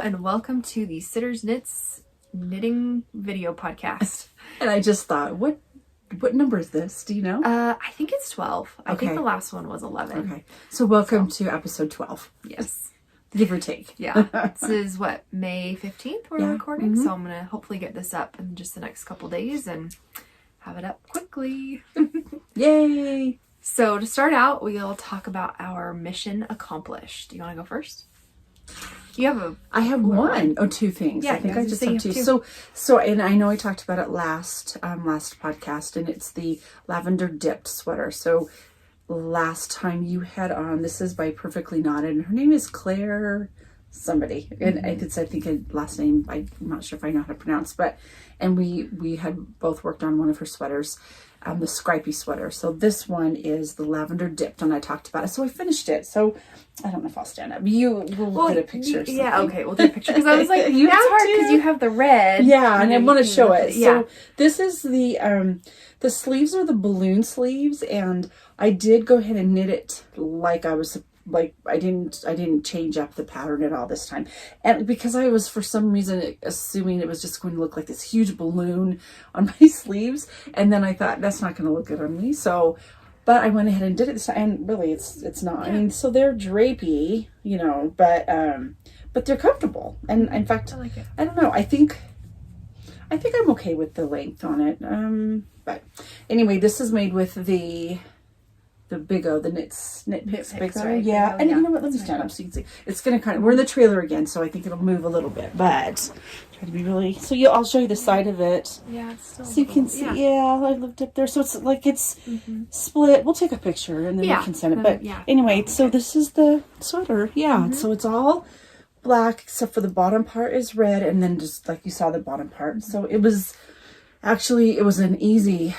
and welcome to the Siddersknits knitting video podcast. And I just thought, what number is this? Do you know? I think it's 12. I think the last one was 11. Okay. So welcome to episode 12. Yes. Give or take. Yeah. This is May 15th we're recording. So I'm going to hopefully get this up in just the next couple days and have it up quickly. Yay. So to start out, we'll talk about our mission accomplished. Do you want to go first? You have I have one or two things. Yeah, I think I just have two. So, and I know I talked about it last podcast, and it's the lavender dipped sweater. So last time you had on, this is by Perfectly Knotted, and her name is Claire somebody. And I think a last name, I'm not sure if I know how to pronounce, and we had both worked on one of her sweaters, the Scripey sweater. So this one is the lavender dipped, and I talked about it. So I finished it. So I don't know if I'll stand up. We'll get a picture. Yeah, okay, we'll do a picture. Because I was like, that's hard because you have the red. Yeah, and I want to show it. Yeah. So this is the sleeves are the balloon sleeves, and I did go ahead and knit it like I was I didn't change up the pattern at all this time, and because I was for some reason assuming it was just going to look like this huge balloon on my sleeves, and then I thought that's not going to look good on me. So, but I went ahead and did it this time, and really it's not. I mean, so they're drapey, but they're comfortable, and in fact, I like it. I don't know. I think I'm okay with the length on it. But anyway, this is made with the Big O, the Knit Picks Big O. Right? Yeah. And yeah. you know what? Let me stand up so you can see. It's going to we're in the trailer again, so I think it'll move a little bit, but try to be really, so I'll show you the side of it. Yeah, it's still so you can see, I lived up there. So it's like it's split. We'll take a picture and then we can send it. But anyway, so this is the sweater. Yeah. So it's all black except for the bottom part is red, and then just like you saw the bottom part. So it was an easy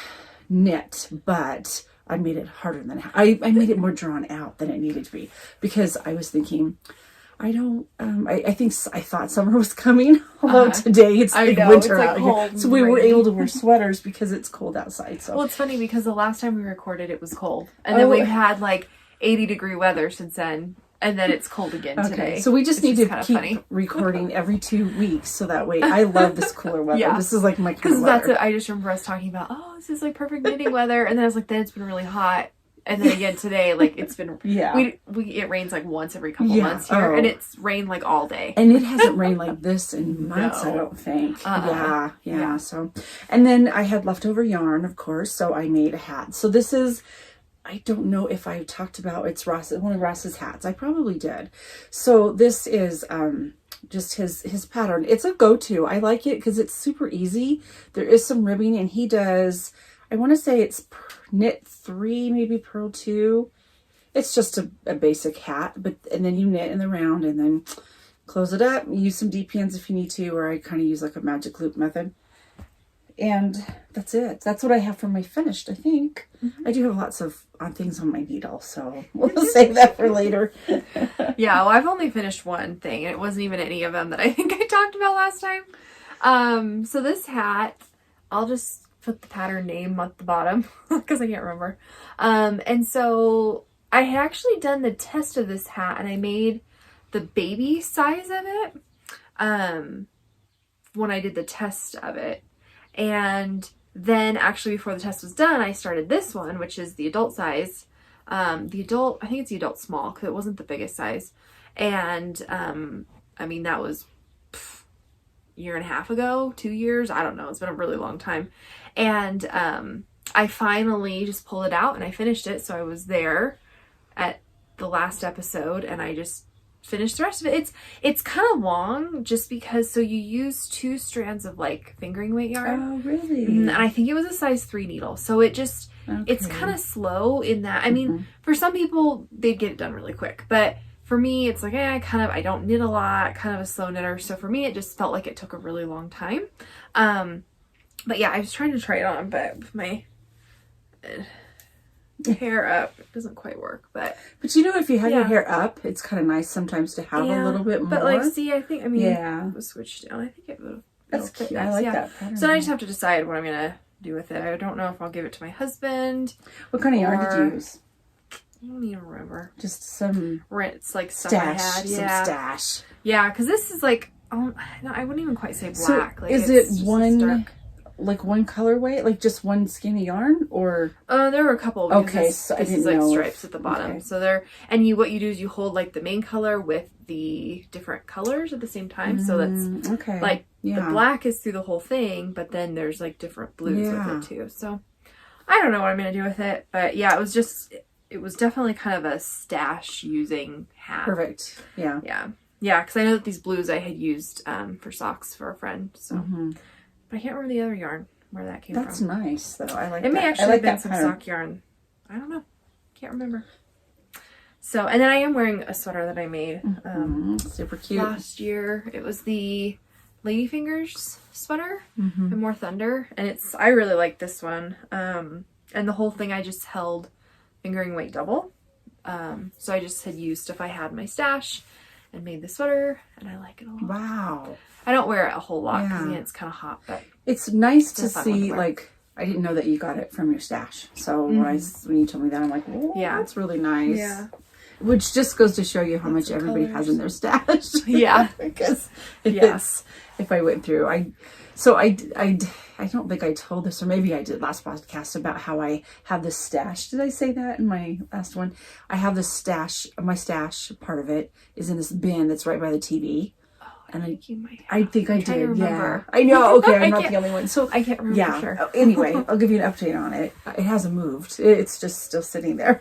knit, but I made it harder than I made it more drawn out than it needed to be, because I was thinking, I thought summer was coming, although today it's like winter out here. So we were able to wear sweaters because it's cold outside. So well, it's funny because the last time we recorded it was cold, and then we've had 80-degree weather since then. And then it's cold again today. So we just need to keep recording every 2 weeks, so that way I love this cooler weather. Yeah. This is like my kind of weather. Because I just remember us talking about, this is like perfect knitting weather. And then I was like, then it's been really hot. And then again today, it's been, it rains once every couple months here. And it's rained all day. And it hasn't rained like this in months, I don't think. Yeah. So, and then I had leftover yarn, of course. So I made a hat. So this is, I don't know if I talked about, it's one of Ross's hats. I probably did. So this is just his pattern. It's a go-to. I like it because it's super easy. There is some ribbing, and he does, I want to say it's knit 3, maybe purl 2. It's just a basic hat, and then you knit in the round and then close it up. Use some DPNs if you need to, or I kind of use a magic loop method. And that's it. That's what I have for my finished, I think. I do have lots of things on my needle, so we'll save that for later. Yeah, well, I've only finished one thing, and it wasn't even any of them that I think I talked about last time. So this hat, I'll just put the pattern name at the bottom because I can't remember. And so I had actually done the test of this hat, and I made the baby size of it when I did the test of it. And then actually before the test was done, I started this one, which is the adult size. I think it's the adult small because it wasn't the biggest size. And I mean, that was year and a half ago, 2 years. I don't know. It's been a really long time. And I finally just pulled it out and I finished it. So I was there at the last episode and I just finished the rest of it. It's kind of long just because, so you use 2 strands of fingering weight yarn. Oh, really? And I think it was a size 3 needle. So it just, it's kind of slow in that. I mean, for some people, they'd get it done really quick. But for me, it's I don't knit a lot, kind of a slow knitter. So for me, it just felt like it took a really long time. But yeah, I was trying to try it on, but with my hair up, it doesn't quite work. But if you have your hair up, it's kind of nice sometimes to have a little bit more. But we'll switch down. I think it will. That's cute. Nice. I like that pattern. So I just have to decide what I'm gonna do with it. I don't know if I'll give it to my husband. What kind of yarn did you use? I don't even remember. Just some Rinse, like stuff stash. I had. Yeah. Some stash. Yeah, because this is like, no, I wouldn't even quite say black. So like, is it one, like one colorway, like just one skinny yarn, or? There were a couple. Okay, so this is like stripes at the bottom. Okay. So and what you do is you hold like the main color with the different colors at the same time. So that's okay. Like the black is through the whole thing, but then there's like different blues with it too. So I don't know what I'm gonna do with it, but yeah, it was definitely kind of a stash using hat. Perfect. Yeah. Yeah. Yeah, because I know that these blues I had used for socks for a friend. So, but I can't remember the other yarn where that came from. That's nice, though. I like it. It may that. actually have been some sock yarn. I don't know. Can't remember. So, and then I am wearing a sweater that I made. Super cute. Last year. It was the Ladyfingers sweater and More Thunder, and I really like this one. And the whole thing I just held fingering weight double. So I just had used stuff I had in my stash and made the sweater, and I like it a lot. Wow. I don't wear it a whole lot because it's kind of hot, but it's nice to see. Like, I didn't know that you got it from your stash, so when you told me that, I'm like, oh, yeah, that's really nice. Yeah. Which just goes to show you how much everybody has in their stash. Yeah. Because if I went through, I don't think I told this, or maybe I did last podcast, about how I have this stash. Did I say that in my last one? I have this stash. My stash, part of it, is in this bin that's right by the TV. Oh, and I think I did. Remember. Yeah, I know. Okay, I'm not the only one. So I can't remember for sure. Anyway, I'll give you an update on it. It hasn't moved. It's just still sitting there.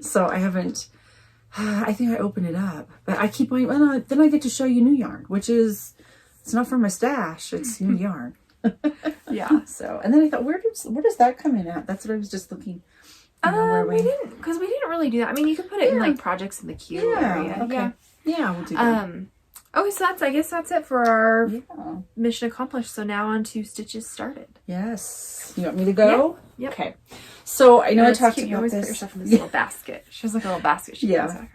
So I haven't. I think I opened it up, but I keep going. Well, then I get to show you new yarn, which is. It's not from my stash. It's new yarn. Yeah. So, and then I thought, where does that come in at? That's what I was just looking. We didn't really do that. I mean, you could put it in like projects in the queue area. Okay. Yeah, we'll do that. Okay, so I guess that's it for our mission accomplished. So now on to Stitches Started. Yes. You want me to go? Yeah. Yep. Okay. So I know I talked about you always this. Put yourself in this little basket. She has like a little basket.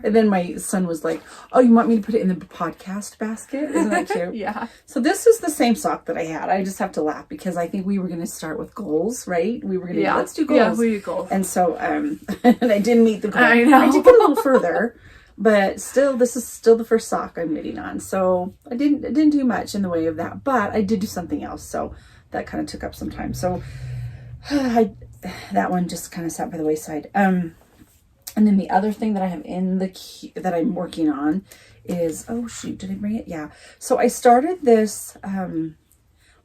And then my son was like, "Oh, you want me to put it in the podcast basket? Isn't that cute?" Yeah. So this is the same sock that I had. I just have to laugh because I think we were going to start with goals, right? We were going to let's do goals. Yeah, we do goals. And so and I didn't meet the goal. I know. I did get a little further. But still, this is still the first sock I'm knitting on. So I didn't do much in the way of that, but I did do something else. So that kind of took up some time. So that one just kind of sat by the wayside. And then the other thing that I have in that I'm working on is, oh shoot, did I bring it? Yeah. So I started this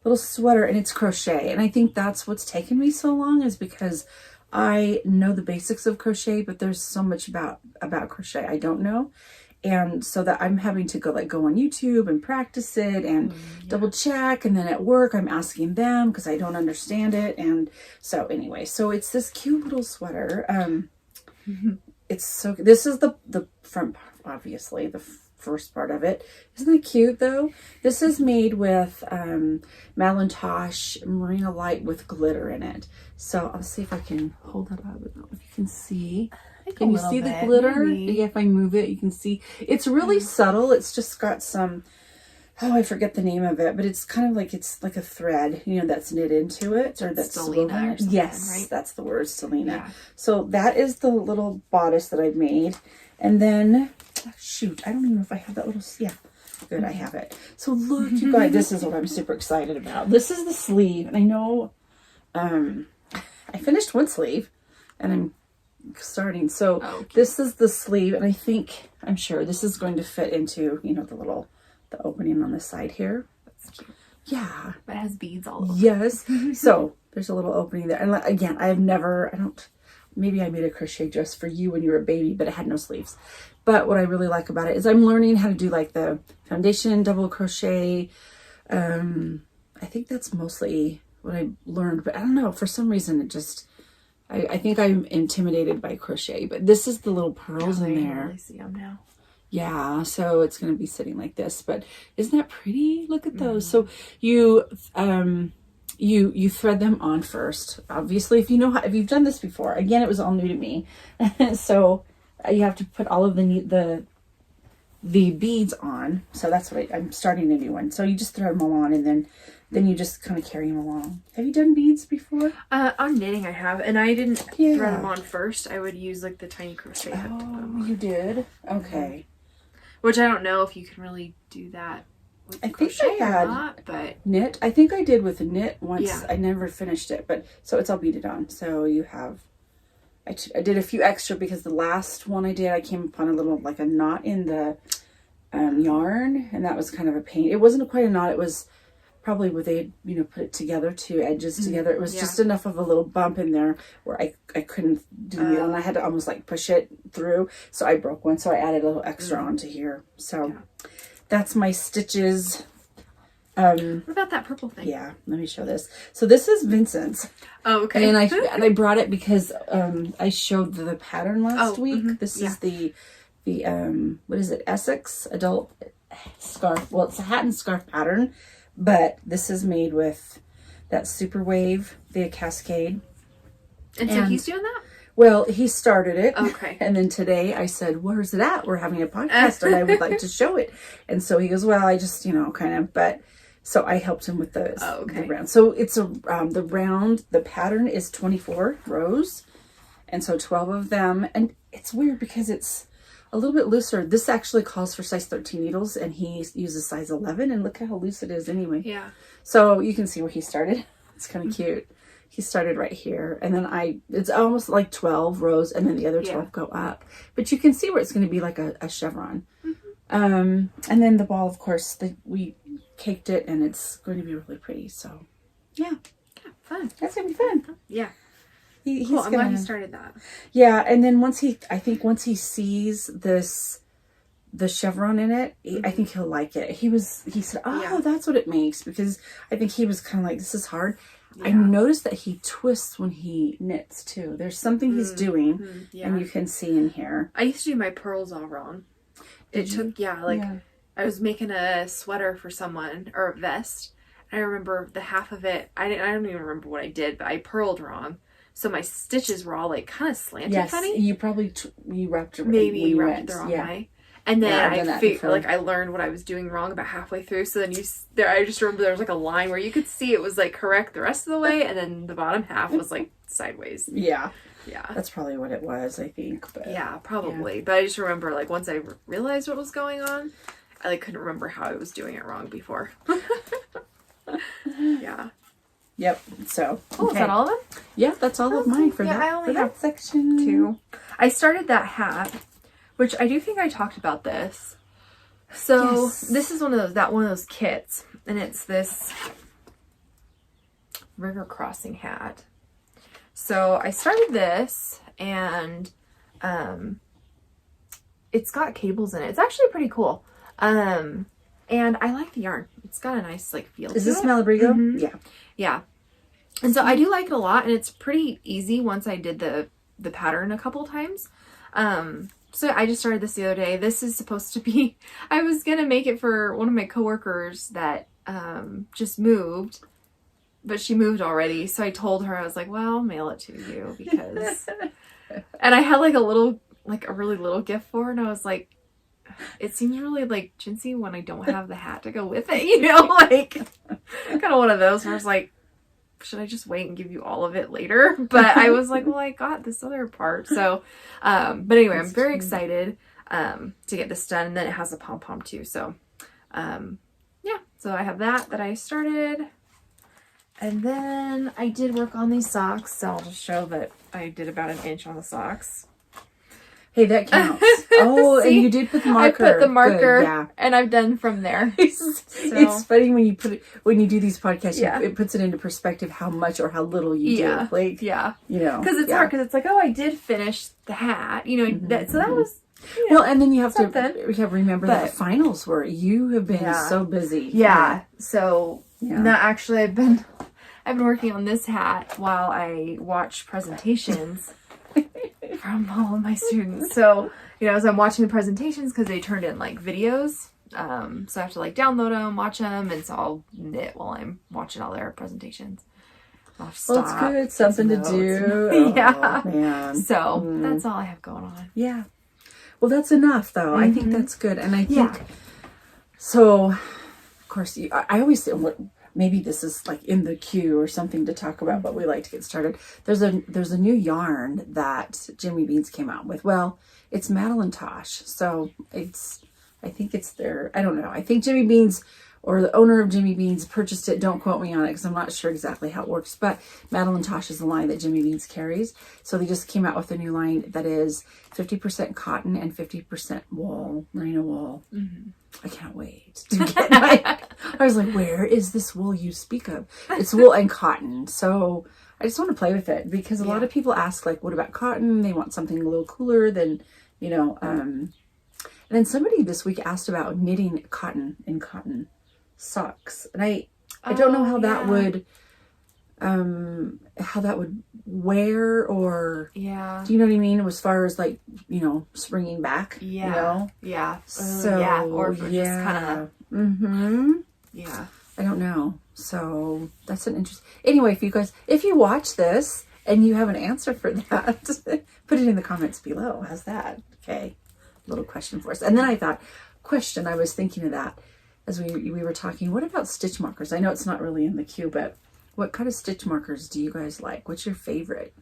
little sweater, and it's crochet. And I think that's what's taken me so long, is because I know the basics of crochet, but there's so much about crochet I don't know. And so that I'm having to go on YouTube and practice it and double check. And then at work, I'm asking them because I don't understand it. And so anyway, so it's this cute little sweater. This is the front, obviously, the first part of it. Isn't that cute though? This is made with Malintosh Merino Light with glitter in it. So I'll see if I can hold that up. I don't know if you can see. Can you see the glitter? Maybe. Yeah, if I move it, you can see. It's really subtle. It's just got some, I forget the name of it, but it's kind of like, it's like a thread, that's knit into it, or that's Stellina or something, yes, right? That's the word, Stellina. Yeah. So that is the little bodice that I've made. And then, shoot, I don't even know if I have that little, yeah, good, I have it. So look, you guys, this is what I'm super excited about. This is the sleeve, and I know, I finished one sleeve, and I'm starting. So this is the sleeve, and I'm sure this is going to fit into, the opening on the side here. That's cute. Yeah. But it has beads all over. Yes. So there's a little opening there. And again, maybe I made a crochet dress for you when you were a baby, but it had no sleeves. But what I really like about it is I'm learning how to do like the foundation double crochet. I think that's mostly what I learned, but I don't know, for some reason it just, I think I'm intimidated by crochet, but this is the little pearls in there. I really see them now. Yeah, so it's going to be sitting like this, but isn't that pretty? Look at those. So you thread them on first. Obviously, if you've done this before, again, it was all new to me. So you have to put all of the beads on. So that's what I'm starting a new one. So you just thread them all on, and then then you just kind of carry them along. Have you done beads before? On knitting I have, and I didn't thread them on first. I would use like the tiny crochet hook. Oh, you did? Okay. Which I don't know if you can really do that with I think crochet I had or not, but knit. I think I did with a knit once. Yeah. I never finished it, but so it's all beaded on. So you have, I did a few extra because the last one I did, I came upon a little, like a knot in the yarn, and that was kind of a pain. It wasn't quite a knot. It was probably where they, put it together, two edges together. It was just enough of a little bump in there where I couldn't do the needle, and I had to almost like push it through. So I broke one. So I added a little extra onto here. So that's my stitches. What about that purple thing? Yeah, let me show this. So this is Vincent's. Oh, okay. And I brought it because I showed the pattern last week. This is the what is it? Essex adult scarf. Well, it's a hat and scarf pattern, but this is made with that Super Wave, the Cascade. And so he's doing that? Well, he started it. Okay. And then today I said, where's it at? We're having a podcast and I would like to show it. And so he goes, well, I just, kind of, but so I helped him with the round. So it's the pattern is 24 rows. And so 12 of them. And it's weird because it's a little bit looser. This actually calls for size 13 needles and he uses size 11. And look how loose it is anyway. Yeah. So you can see where he started. It's kind of cute. He started right here, and then it's almost like 12 rows, and then the other 12 go up. But you can see where it's going to be like a chevron. And then the ball, of course, we caked it, and it's going to be really pretty. So, yeah. Fun. That's going to be fun. Yeah. He's cool. I'm glad he started that. Yeah, and then once he sees the chevron in it, I think he'll like it. He said, that's what it makes, because I think he was kind of like, this is hard. Yeah. I noticed that he twists when he knits too. There's something he's doing, and you can see in here. I used to do my pearls all wrong. I was making a sweater for someone, or a vest. I remember the half of it, I don't even remember what I did, but I purled wrong. So my stitches were all like kind of slanted funny. You probably you wrapped it maybe wrapped it the wrong way. And then I learned what I was doing wrong about halfway through. So then I just remember there was like a line where you could see it was like correct the rest of the way, and then the bottom half was like sideways. Yeah. Yeah. That's probably what it was, I think. But yeah, probably. Yeah. But I just remember like once I realized what was going on, I like couldn't remember how I was doing it wrong before. Yeah. Yep. So. Oh, is that all of them? Yeah, that's all of mine for I only have that section. 2. I started that hat, which I do think I talked about this. So this is one of those kits, and it's this river crossing hat. So I started this, and it's got cables in it. It's actually pretty cool. And I like the yarn. It's got a nice like feel. Is this Malabrigo? Mm-hmm. Yeah. Yeah. And so I do like it a lot, and it's pretty easy once I did the pattern a couple times. So I just started this the other day. This is supposed to be, I was going to make it for one of my coworkers that just moved, but she moved already. So I told her, I was like, well, I'll mail it to you because, and I had like a really little gift for her. And I was like, it seems really like chintzy when I don't have the hat to go with it, like kind of one of those where I was like, should I just wait and give you all of it later? But I was like, well, I got this other part. So, but anyway, I'm very excited to get this done. And then it has a pom-pom too. So, yeah, so I have that I started. And then I did work on these socks. So I'll just show that I did about an inch on the socks. Hey, that counts. Oh, See? And you did put the marker. I put the marker. Good, yeah. And I've done from there. It's funny when you do these podcasts, it puts it into perspective how much or how little you do. Like, because it's hard, because it's like, oh, I did finish the hat, that, so that was, well, and then you have to remember that finals were, you have been so busy. Yeah. So now actually I've been working on this hat while I watch presentations from all of my students. So, as I'm watching the presentations, because they turned in like videos, so I have to like download them, watch them, and so I'll knit while I'm watching all their presentations. I'll stop, it's good. It's something to do. Yeah. Oh, man. So that's all I have going on. Yeah. Well, that's enough though. I think that's good. And I think, so of course, I always say, maybe this is like in the queue or something to talk about, but we like to get started. There's a new yarn that Jimmy Beans came out with. Well, it's Madeline Tosh. So I think it's their, I don't know. I think Jimmy Beans or the owner of Jimmy Beans purchased it. Don't quote me on it because I'm not sure exactly how it works. But Madeline Tosh is the line that Jimmy Beans carries. So they just came out with a new line that is 50% cotton and 50% wool, merino wool. Mm-hmm. I can't wait to get my... I was like, where is this wool you speak of? It's wool and cotton. So I just want to play with it because a lot of people ask, like, what about cotton? They want something a little cooler than, you know. And then somebody this week asked about knitting cotton in cotton socks, and I don't know how that would wear, or do you know what I mean, as far as like, you know, springing back, you know, so or just kind of I don't know. So that's an interest. Anyway, if you watch this and you have an answer for that, put it in the comments below. How's that? Okay, little question for us. And then I was thinking of that as we were talking, what about stitch markers? I know it's not really in the queue, but what kind of stitch markers do you guys like? What's your favorite?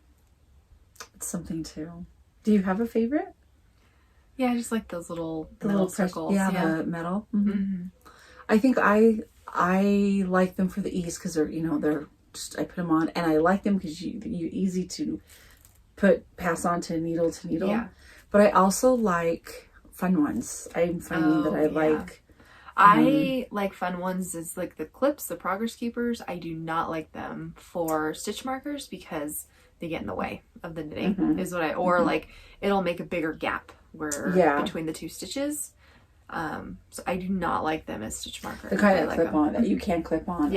It's something too. Do you have a favorite? Yeah, I just like those little circles. The metal. Mm-hmm. Mm-hmm. I think I like them for the ease because they're, you know, they're just, I put them on, and I like them because you easy to pass on to needle to needle. Yeah. But I also like fun ones. I'm finding that I like. I like fun ones is like the clips, the progress keepers. I do not like them for stitch markers because they get in the way of the knitting, is what like it'll make a bigger gap between the two stitches. So I do not like them as stitch markers. The kind of clip on that you can clip on,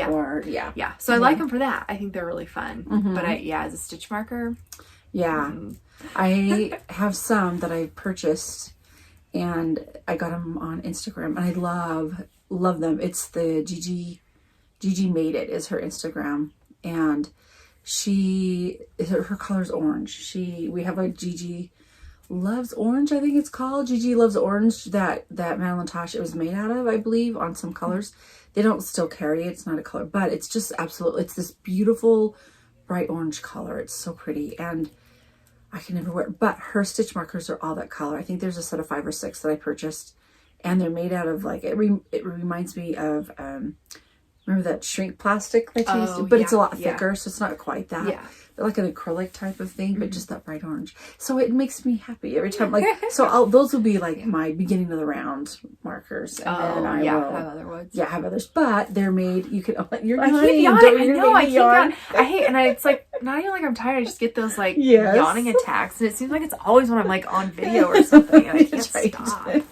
So I like them for that. I think they're really fun. But as a stitch marker, I have some that I purchased. And I got them on Instagram, and I love them. It's the Gigi Made It is her Instagram, and her color's orange. We have a Gigi Loves Orange, I think it's called. Gigi Loves Orange that Madeline Tosh it was made out of, I believe, on some colors. They don't still carry it. It's not a color, but it's just absolutely, it's this beautiful bright orange color. It's so pretty, and I can never wear it, but her stitch markers are all that color. I think there's a set of 5 or 6 that I purchased, and they're made out of like, it reminds me of, remember that shrink plastic that you used to, but it's a lot thicker, so it's not quite that. Yeah. They're like an acrylic type of thing, but just that bright orange. So it makes me happy every time. Like, so those will be like my beginning of the round markers, and then I will have other ones. Yeah, have others, but they're made. You can. You're I keep yawning. I know. I keep yawning. I hate, and it's like not even like I'm tired. I just get those like yawning attacks, and it seems like it's always when I'm like on video or something, and I can't stop.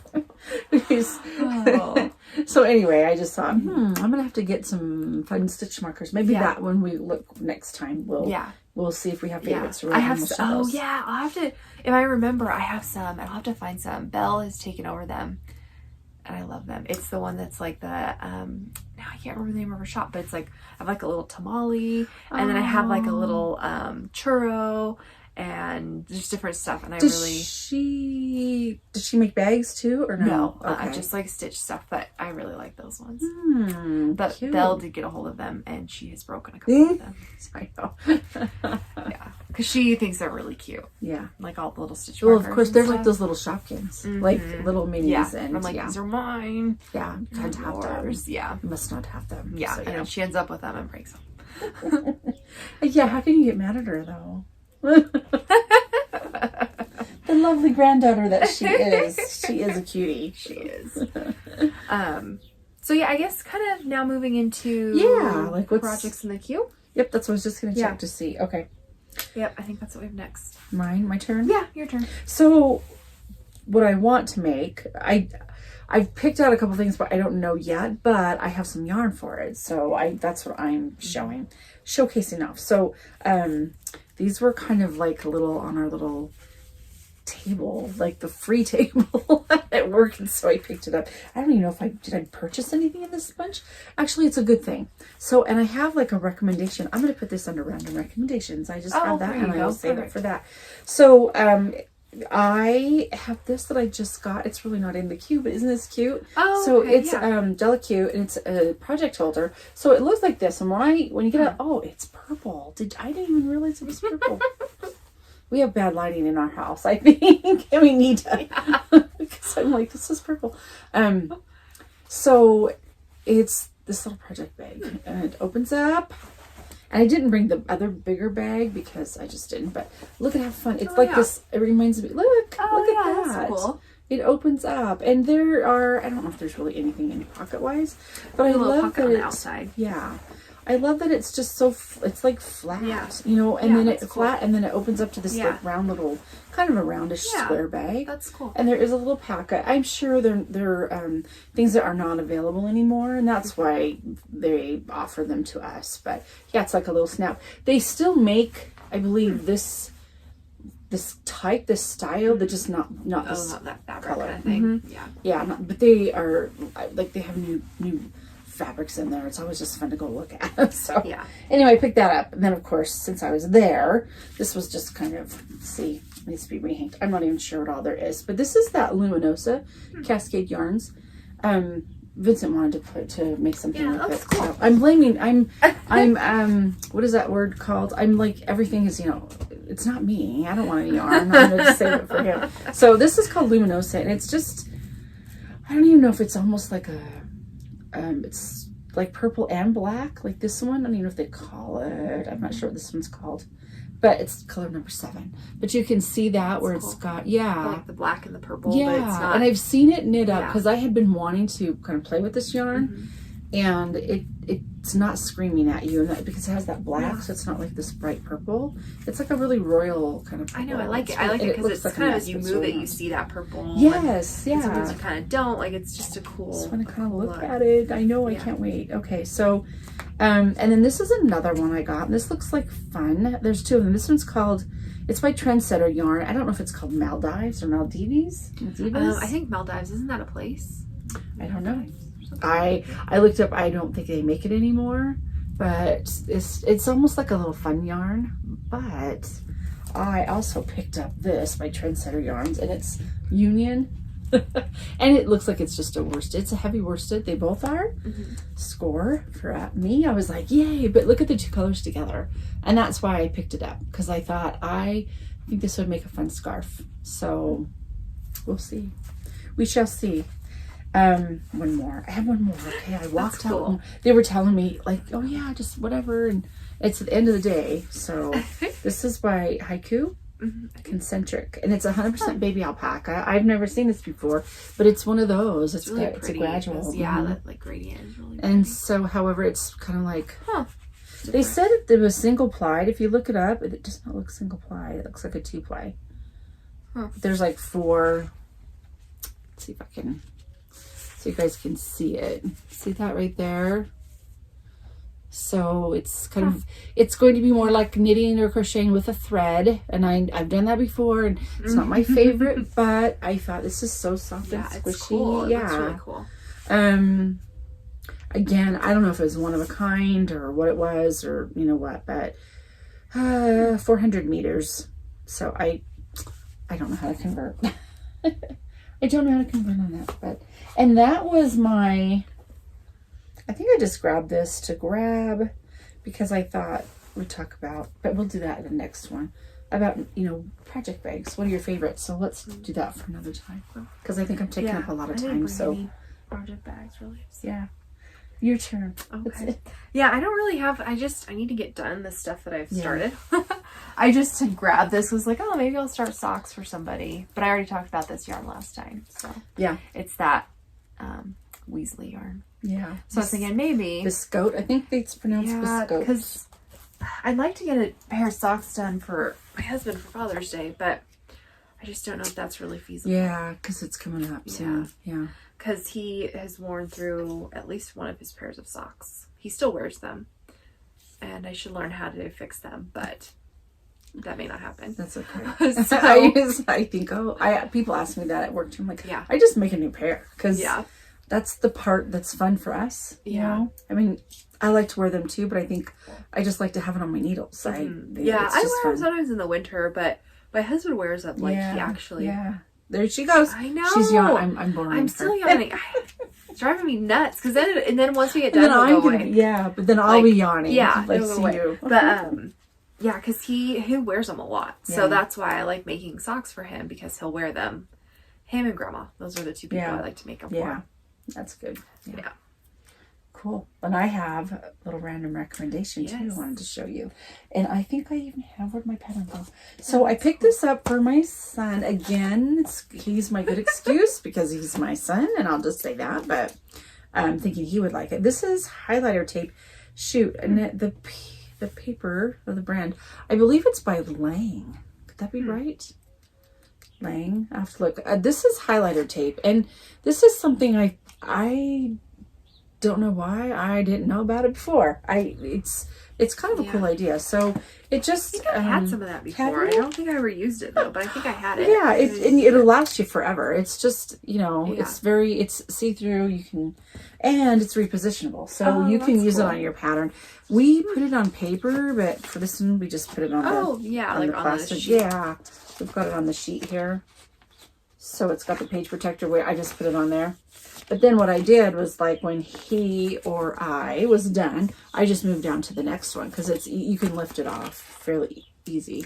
So anyway, I just thought, I'm gonna have to get some fun stitch markers. Maybe that when we look next time, we'll see if we have favorites. I have. I'll have to. If I remember, I have some. I'll have to find some. Belle has taken over them, and I love them. It's the one that's like the now I can't remember the name of her shop, but it's like I have like a little tamale, and then I have like a little churro. And just different stuff, and does she make bags too, or no? No, just like stitch stuff. But I really like those ones. But cute. Belle did get a hold of them, and she has broken a couple of them. I know. Because she thinks they're really cute. Yeah, like all the little stitch markers. Well, of course, they're like those little Shopkins, like little minis. Yeah, and I'm like, these are mine. Yeah, you can't have them. Yeah, you must not have them. Yeah, so, and then she ends up with them and breaks them. Yeah, how can you get mad at her though? The lovely granddaughter that she is. She is a cutie. She is. So yeah, I guess kind of now moving into like what's projects in the queue. Yep, that's what I was just gonna check to see. Okay. Yep, I think that's what we have next. My turn? Yeah, your turn. So what I want to make, I've picked out a couple things, but I don't know yet, but I have some yarn for it. So that's what I'm showcasing off. So these were kind of like a little on our little table, like the free table at work, and so I picked it up. I don't even know if I purchase anything in this bunch. Actually, it's a good thing. So, and I have like a recommendation. I'm going to put this under random recommendations. I just have that, and I will save it for that. So I have this that I just got. It's really not in the cube, but isn't this cute? Oh, so okay, it's Della Cute, and it's a project holder. So it looks like this. And when you get out, oh, it's purple. I didn't even realize it was purple. We have bad lighting in our house, I think, and we need to. Because I'm like, this is purple. So it's this little project bag, and it opens up. And I didn't bring the other bigger bag because I just didn't. But look at how fun. It's this. It reminds me. Look at that. That's cool. It opens up. And there are, I don't know if there's really anything in pocket-wise. But I love that on the outside. Yeah. I love that it's just so, it's like flat, and then it's flat, and then it opens up to this like round little, kind of a roundish square bag. That's cool. And there is a little packet. I'm sure they're things that are not available anymore, and that's why they offer them to us. But yeah, it's like a little snap. They still make, I believe, this type, this style, but just not this not that fabric color. kind of thing. Yeah, but they are like they have new fabrics in there. It's always just fun to go look at. So anyway, I picked that up, and then of course, since I was there, this was just kind of needs to be rehanged. I'm not even sure what all there is, but this is that Luminosa Cascade yarns. Vincent wanted to make something with it. Cool. So I'm what is that word called? I'm like, everything is, it's not me. I don't want any yarn. I'm gonna just save it for him. So this is called Luminosa, and it's just, I don't even know if it's almost like it's like purple and black, like this one. I don't even know if they call it. I'm not sure what this one's called, but it's color number 7. But you can see that where it's got, like the black and the purple. Yeah, but it's not... and I've seen it knit up because I had been wanting to kind of play with this yarn, and it's not screaming at you, and because it has that black, so it's not like this bright purple. It's like a really royal kind of purple. I know, I like it. I like it because it's like kind of, as you move it, you see that purple. Yes, and sometimes you kind of don't. Like, it's just a cool. I just want to kind of look at it. I know, I can't wait. Okay, so, and then this is another one I got, and this looks like fun. There's 2 of them. This one's called, it's by Trendsetter Yarn. I don't know if it's called Maldives or Maldives. I think Maldives, isn't that a place? I don't know. I looked up, I don't think they make it anymore, but it's almost like a little fun yarn. But I also picked up this by Trendsetter Yarns, and it's Union. And it looks like it's just a worsted. It's a heavy worsted. They both are. Score for me. I was like, yay, but look at the 2 colors together. And that's why I picked it up, because I thought, I think this would make a fun scarf. So we'll see. We shall see. One more. I have one more. Okay, I walked out. And they were telling me, like, oh yeah, just whatever. And it's at the end of the day. So this is by Haiku. Concentric, and it's 100% baby alpaca. I've never seen this before, but it's one of those. It's really it's a gradual. That like gradient is really pretty. And so, however, it's kind of like, they said it was single plied. If you look it up, it does not look single ply. It looks like a 2-ply. There's like 4. Let's see if I can, so you guys can see it. See that right there? So it's kind of, it's going to be more like knitting or crocheting with a thread. And I've done that before, and it's not my favorite, but I thought this is so soft and squishy. It's cool. Yeah, it's really cool. Again, I don't know if it was one of a kind or what it was, or you know what, but 400 meters. So I don't know how to convert. I don't know how to convert on that, but, and that was my, I think I just grabbed this to grab because I thought we'd talk about, but we'll do that in the next one, about, project bags. What are your favorites? So let's do that for another time, because I think I'm taking up a lot of time. So project bags, really. Yeah. Your turn. Okay. Yeah, I don't really have, I need to get done the stuff that I've started. I just to grab this was like, oh, maybe I'll start socks for somebody. But I already talked about this yarn last time. So yeah, it's that Weasley yarn. Yeah. So I was thinking maybe Biscotte. I think it's pronounced Biscotte. Because I'd like to get a pair of socks done for my husband for Father's Day, but I just don't know if that's really feasible. Yeah, because it's coming up soon. Yeah. Because he has worn through at least one of his pairs of socks. He still wears them, and I should learn how to fix them, but that may not happen. That's okay. So I think, people ask me that at work too. I'm like, I just make a new pair, because that's the part that's fun for us. You know? I mean, I like to wear them too, but I think I just like to have it on my needles. I wear them sometimes in the winter, but My husband wears them. Like, he actually... Yeah. There she goes. I know. She's young. I'm boring. I'm still yawning. It's driving me nuts. Because then once we get done, it'll go away. Yeah, but then I'll be yawning. Yeah, like, it'll go away. But, yeah, because he wears them a lot. So that's why I like making socks for him, because he'll wear them. Him and Grandma. Those are the two people I like to make them for. Yeah, that's good. Yeah. Cool. And I have a little random recommendation too I wanted to show you. And I think I even have where my pattern go. So I picked this up for my son. Again, he's my good excuse because he's my son, and I'll just say that. But I'm thinking he would like it. This is highlighter tape. Shoot. And the paper of the brand, I believe it's by Lang. Could that be right? Lang. I have to look. This is highlighter tape. And this is something I don't know why I didn't know about it before. It's kind of a cool idea. So it just... I think I had some of that before. I don't think I ever used it though, but I think I had it. Yeah, it'll last you forever. It's just, it's see-through. And it's repositionable. So you can use it on your pattern. We put it on paper, but for this one, we just put it on on the plastic. Sheet. Yeah, we've got it on the sheet here. So it's got the page protector where I just put it on there. But then what I did was, like, when he or I was done, I just moved down to the next one because you can lift it off fairly easy.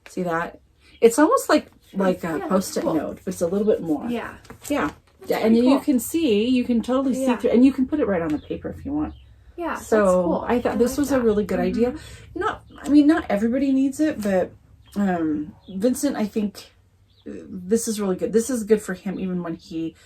See that? It's almost like a Post-it note, but it's a little bit more. Yeah. Yeah. And you can totally see through, and you can put it right on the paper if you want. Yeah. So that's cool. I thought this was a really good idea. Not everybody needs it, but Vincent, I think this is really good. This is good for him even when he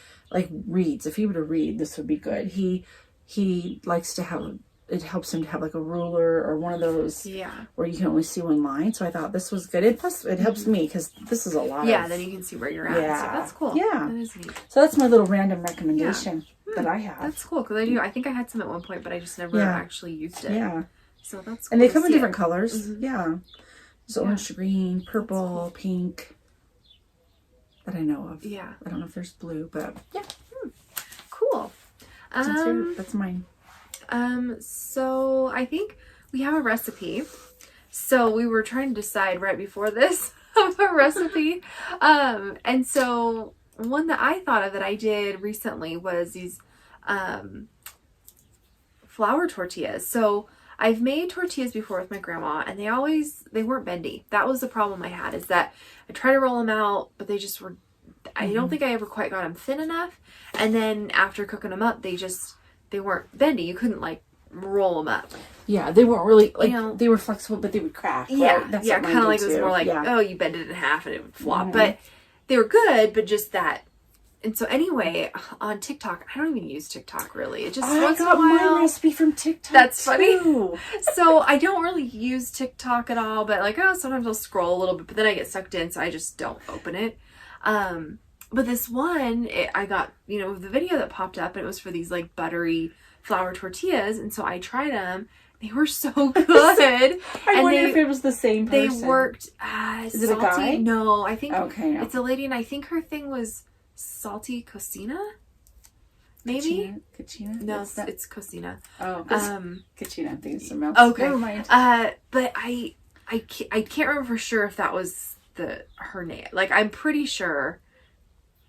reads. If he were to read, this would be good. He likes to have, it helps him to have like a ruler or one of those where you can only see one line. So I thought this was good. And plus it helps me because this is a lot then you can see where you're at. Yeah. So that's cool. Yeah. That is neat. So that's my little random recommendation that I have. That's cool because I think I had some at one point, but I just never actually used it. Yeah. So that's cool. And they come in different colors. Yeah. There's orange to green, purple, pink. That I know of. Yeah. I don't know if there's blue, but yeah. Cool. That's mine. So I think we have a recipe. So we were trying to decide right before this of a recipe. And so one that I thought of that I did recently was these flour tortillas. So I've made tortillas before with my grandma, and they weren't bendy. That was the problem I had, is that I tried to roll them out, but they just were, I don't think I ever quite got them thin enough. And then after cooking them up, they weren't bendy. You couldn't roll them up. Yeah, they weren't really, they were flexible, but they would crack. Yeah, right? That's kind of like it was more like, oh, you bend it in half and it would flop. But they were good, but just that. And so anyway, on TikTok, I don't even use TikTok really. It just once in a while. I got my recipe from TikTok. That's funny. So I don't really use TikTok at all, but sometimes I'll scroll a little bit, but then I get sucked in, so I just don't open it. But this one, I got, the video that popped up, and it was for these buttery flour tortillas, and so I tried them. They were so good. I wonder if it was the same person. They worked. Is it a guy? No, I think it's a lady, and I think her thing was salty cocina, maybe. Kachina? No, it's cocina. Oh, Kachina. I think it's something else. Okay, never mind. But I can't remember for sure if that was her name. I'm pretty sure,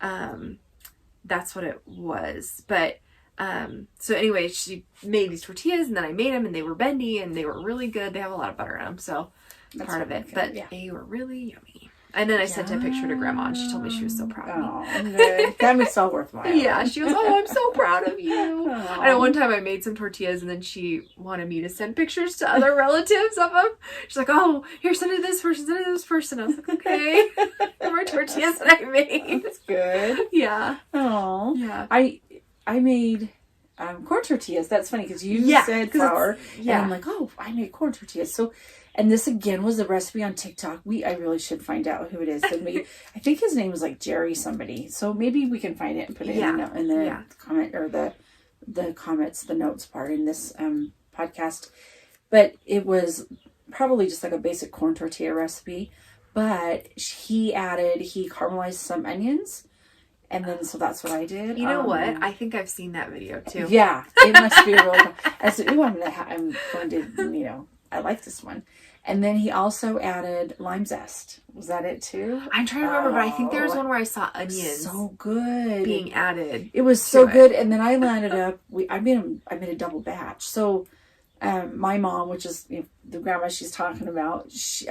that's what it was. But so anyway, she made these tortillas, and then I made them, and they were bendy, and they were really good. They have a lot of butter in them, so that's part of it. Good. But they were really yummy. And then I sent a picture to Grandma, and she told me she was so proud of me. Oh, good. That makes it all worthwhile. Yeah, she was, I'm so proud of you. I know one time I made some tortillas, and then she wanted me to send pictures to other relatives of them. She's like, oh, here, send it to this person, send it to this person. I was like, okay. There were tortillas that I made. That's good. Yeah. Oh. Yeah. I made corn tortillas. That's funny, because you said flour. And I'm like, oh, I made corn tortillas. So... And this again was a recipe on TikTok. I really should find out who it is. I think his name was Jerry somebody. So maybe we can find it and put it in the comment, or the comments, the notes part in this podcast. But it was probably just a basic corn tortilla recipe. But he caramelized some onions. And then, so that's what I did. You know what? I think I've seen that video too. Yeah. It must be a really... I said, ooh, I'm going to, I like this one. And then he also added lime zest. Was that it too? I'm trying to remember, but I think there was one where I saw onions so good being added. It was so good. And then I landed up, I made a double batch. So my mom, which is the grandma she's talking about, she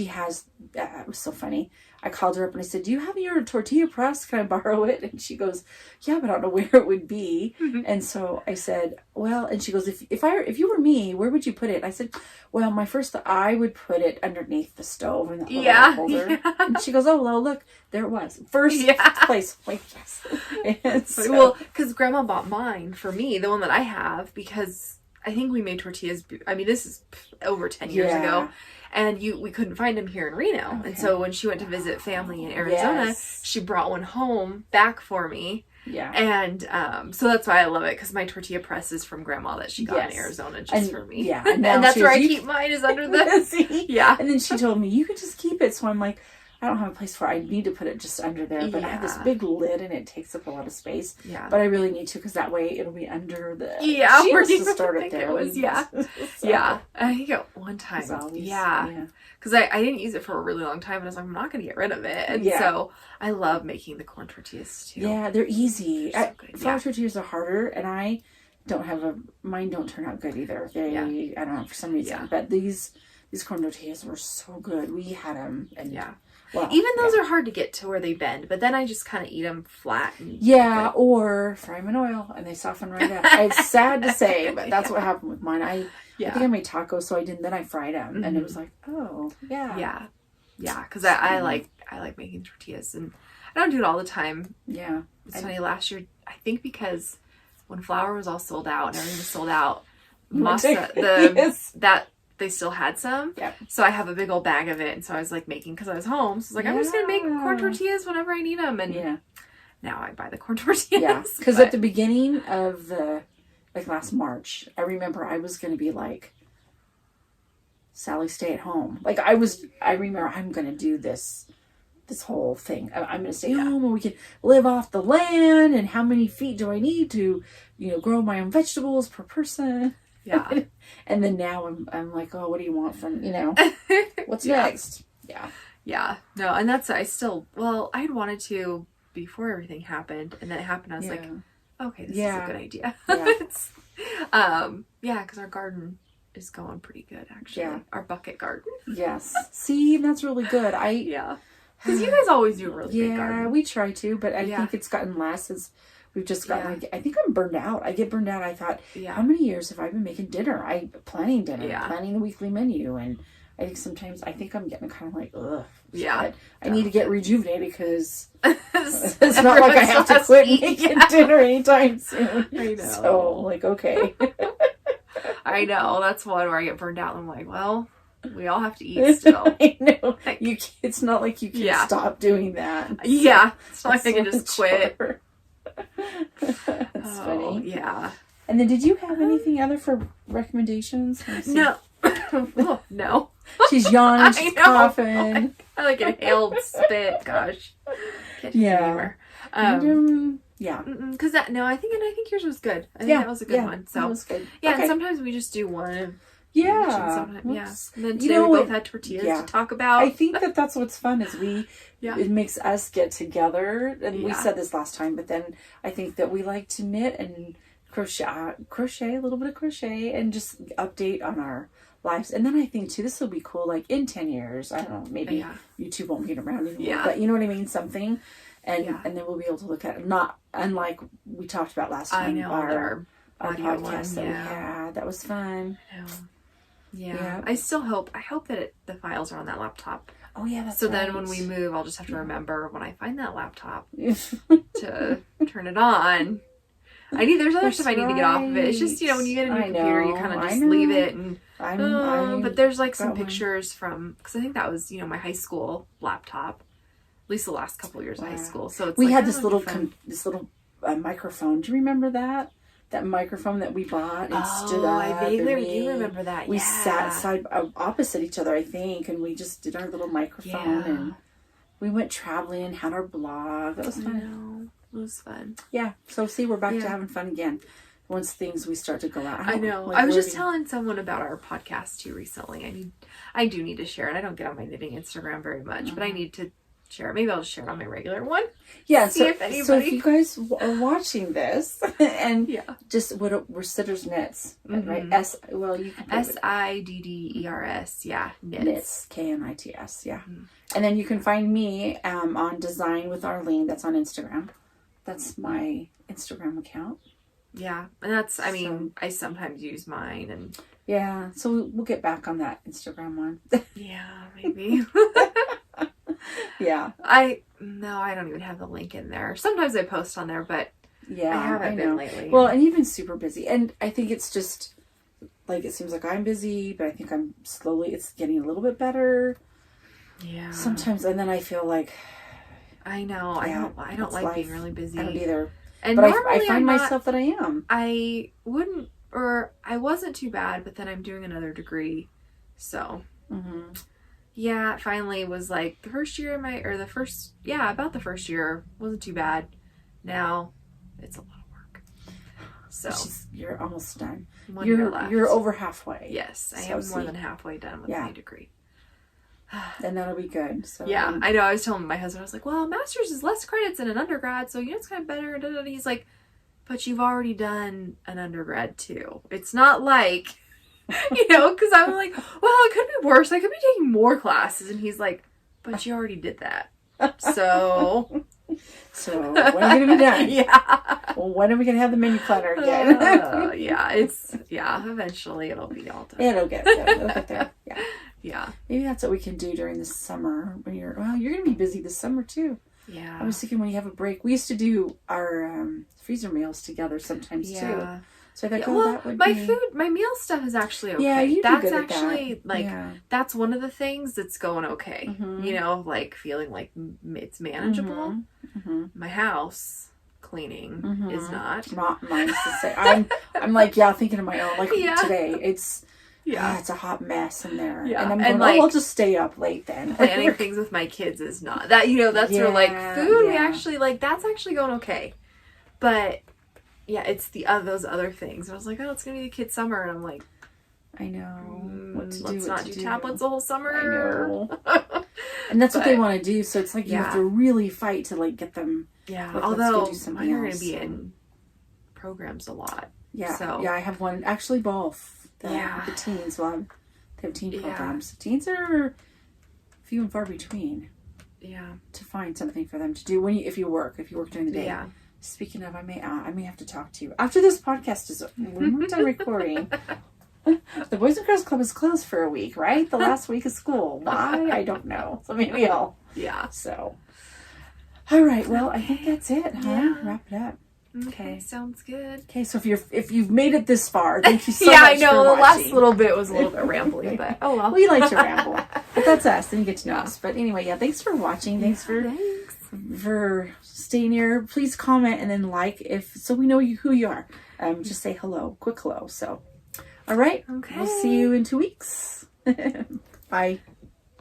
has, it was so funny. I called her up and I said, do you have your tortilla press? Can I borrow it? And she goes, yeah, but I don't know where it would be. And so I said, well, and she goes, if you were me, where would you put it? And I said, well, my first thought, I would put it underneath the stove in that little holder. Yeah. And she goes, oh, well, look, there it was. First place. Like, yes. And so, well, because Grandma bought mine for me, the one that I have, because I think we made tortillas. I mean, this is over 10 years ago. And we couldn't find them here in Reno. Okay. And so when she went to visit family in Arizona, she brought one home back for me. Yeah. And so that's why I love it, because my tortilla press is from Grandma that she got in Arizona just for me. Yeah. And that's where I keep mine, is under the... Yeah. And then she told me, you could just keep it. So I'm like, I don't have a place for it. I need to put it just under there. But I have this big lid and it takes up a lot of space. Yeah. But I really need to, because that way it'll be under the... Yeah. She used to start it there. It was, yeah. I think at one time. Because I didn't use it for a really long time, and I was like, I'm not going to get rid of it. And so I love making the corn tortillas too. Yeah, they're easy. Flour tortillas are harder, and I don't have mine don't turn out good either. They, I don't know, for some reason. But these corn tortillas were so good. We had them. And well, even those are hard to get to where they bend, but then I just kind of eat them flat. And or fry them in oil, and they soften right up. It's sad to say, but that's what happened with mine. I think I made tacos, so I didn't. Then I fried them, and it was like, oh, yeah. Because I like making tortillas, and I don't do it all the time. Yeah, it's funny. Last year, I think because when flour was all sold out and everything was sold out, masa that they still had some. Yeah. So I have a big old bag of it, and so I was like making, because I was home. So I was like, I'm just gonna make corn tortillas whenever I need them, and now I buy the corn tortillas. Yeah, because at the beginning of the last March, I remember I was gonna be like, Sally, stay at home. Like I remember I'm gonna do this whole thing. I'm gonna stay home, and we can live off the land. And how many feet do I need to, grow my own vegetables per person? Yeah. And then now I'm like, oh, what do you want from, what's next? Yeah. Yeah. No, and that's, I had wanted to before everything happened, and then it happened. I was like, okay, this is a good idea. Yeah. Because our garden is going pretty good, actually. Yeah. Our bucket garden. Yes. See, that's really good. Because you guys always do a really good garden. Yeah, we try to, but I think it's gotten less as we've just gotten, I think I'm burned out. I get burned out. I thought, how many years have I been making dinner? Planning dinner, planning the weekly menu. And I think sometimes, I'm getting kind of like, ugh. Yeah. I need to get rejuvenated, because it's not like I have to quit making dinner anytime soon. I know. So, okay. I know. That's one where I get burned out. And I'm like, well, we all have to eat still. I know. It's not like you can stop doing that. So it's not like I can just quit. That's funny. Yeah. And then, did you have anything other for recommendations? No. No. She's yawning. She's coughing. I like inhaled spit. Gosh. Yeah. Yeah. Because I think yours was good. I think that was a good one. So that was good. Yeah, and sometimes we just do one. Yeah. And then today we both had tortillas to talk about. I think that's what's fun is it makes us get together. And we said this last time, but then I think that we like to knit and crochet, a little bit of crochet, and just update on our lives. And then I think too, this will be cool, like in 10 years, I don't know, maybe YouTube won't be around anymore, but you know what I mean? Something. And then we'll be able to look at it. Not unlike we talked about last time. I know, our podcast that we had. That was fun. Yeah. I hope that the files are on that laptop. Oh yeah, that's so right. Then when we move, I'll just have to remember when I find that laptop to turn it on. There's other stuff I need to get off of it. It's just, when you get a new computer, you kind of just leave it. And but there's some pictures from, because I think that was, my high school laptop, at least the last couple of years of high school. So we had this little microphone. Do you remember that? That microphone that we bought and stood up. I vaguely do remember that. We sat side opposite each other, I think, and we just did our little microphone and we went traveling and had our blog. That was fun. It was fun. Yeah. So see, we're back to having fun again. once we start to go out. I know. Like, I was just telling someone about our podcast too recently. I do need to share it. I don't get on my knitting Instagram very much, but I need to share it. Maybe I'll just share it on my regular one. Yeah. See if anybody... So if you guys are watching this and just we're Siddersknits, right? You can Sidders. Yeah. Knits. Knits. Yeah. And then you can find me on Designwitharlene. That's on Instagram. That's my Instagram account. Yeah, and that's, I sometimes use mine, and... Yeah, so we'll get back on that Instagram one. Yeah, maybe. Yeah. I don't even have the link in there. Sometimes I post on there, but I haven't been lately. Well, and you've been super busy, and I think it's just, like, it seems like I'm busy, but I think it's getting a little bit better. Yeah. Sometimes, and then I feel like... I know, I don't like being really busy. I don't either. And but I find myself that I am. I wasn't too bad, but then I'm doing another degree. So, yeah, it finally was like the first year about the first year wasn't too bad. Now, it's a lot of work. So, you're almost done. Year left. You're over halfway. Yes, I am more than halfway done with my degree. Then that'll be good. So yeah, I know. I was telling my husband, I was like, well, a master's is less credits than an undergrad, so it's kind of better. And he's like, but you've already done an undergrad too. It's not like, because I'm like, well, it could be worse. I could be taking more classes. And he's like, but you already did that. So when are we going to be done? Yeah. Well, when are we going to have the menu planner again? Eventually it'll be all done. It'll get there. Yeah. Yeah. Maybe that's what we can do during the summer when you're going to be busy this summer too. Yeah. I was thinking when you have a break, we used to do our freezer meals together sometimes too. So I thought, that would be... my meal stuff is actually okay. Yeah, you that's do good actually at that. That's one of the things that's going okay. Like feeling like it's manageable. My house cleaning is not. Mine's the same. I'm like, thinking of my own. Like today, it's a hot mess in there. Yeah. And I'm going, I'll just stay up late then. Planning things with my kids is not. That, that's where, like, food, we actually, that's actually going okay. But, it's those other things. And I was like, it's going to be the kids' summer. And I'm like, I know. Let's not do tablets the whole summer. I know. And that's what they want to do. So it's like you have to really fight to, like, get them. Yeah. Although, mine are going to be in programs a lot. Yeah. So. Yeah, I have one. Actually, both. The teens, they have teen programs. Teens are few and far between. Yeah. To find something for them to do if you work during the day. Yeah. Speaking of, I may have to talk to you after this podcast is when we're done recording. The Boys and Girls Club is closed for a week, right? The last week of school. Why? I don't know. So maybe I'll. Yeah. So. All right. Well, I think that's it. Huh? Yeah. Wrap it up. Okay, sounds good. Okay, so if you've made it this far, thank you so much. I know the last little bit was a little bit rambly, but oh well. We like to ramble, but that's us. Then you get to know us. But anyway, thanks for watching. Thanks for staying here. Please comment and then like so we know who you are. Just say hello, quick hello. So, all right. Okay. We'll see you in 2 weeks. Bye.